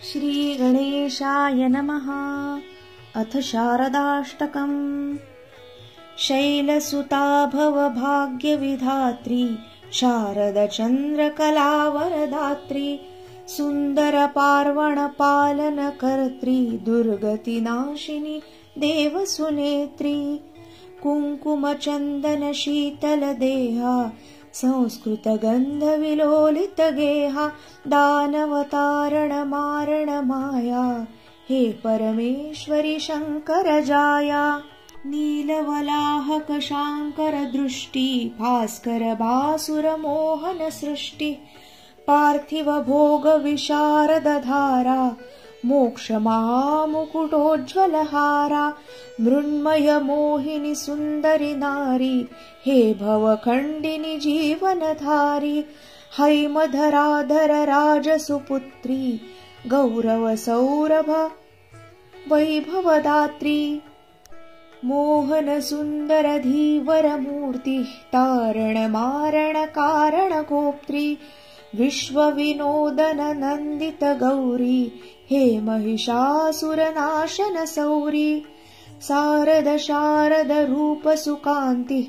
श्रीगणेशाय नमः। अथ शारदाष्टकम्। शैलसुता भवभाग्यविधात्री शारदचन्द्रकलावरदात्री सुन्दरपार्वणपालनकर्त्री दुर्गतिनाशिनी देवसुनेत्री कुङ्कुमचन्दनशीतलदेहा संस्कृतगन्धविलोलितगेहा दानवतारणमारणमाया हे परमेश्वरि शङ्करजाया नीलवलाहकशाङ्करदृष्टि भास्करभासुरमोहनसृष्टि पार्थिवभोगविशारदधारा मोक्षमहामुकुटोज्ज्वलहारा मृण्मयमोहिनि सुन्दरि नारी हे भवखण्डिनि जीवनधारी हैमधराधर राजसुपुत्री गौरवसौरभ वैभवदात्री मोहनसुन्दरधीवरमूर्तिः तारणमारणकारणगोप्त्री विश्वविनोदननन्दितगौरी हे महिषासुरनाशनसौरी शारदरूपसुकान्तिः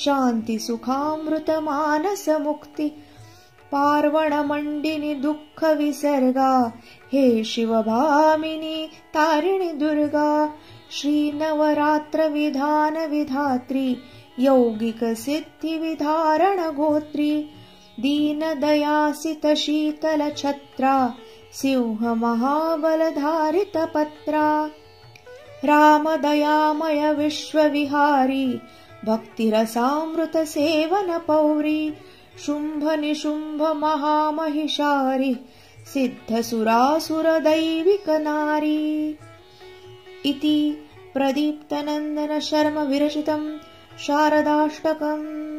शान्तिसुखामृतमानसमुक्ति पार्वणमण्डिनि दुःखविसर्गा हे शिवभामिनी तारिणि दुर्गा श्रीनवरात्रविधानविधात्री यौगिकसिद्धिविधारणगोत्री दीनदयासितशीतलछत्रा सिंहमहाबलधारितपत्रा रामदयामय विश्वविहारी भक्तिरसामृतसेवनपौरी शुम्भनिशुम्भमहामहिषारि सिद्धसुरासुरदैविकनारी इति प्रदीप्तनन्दन शर्म विरचितं शारदाष्टकम्।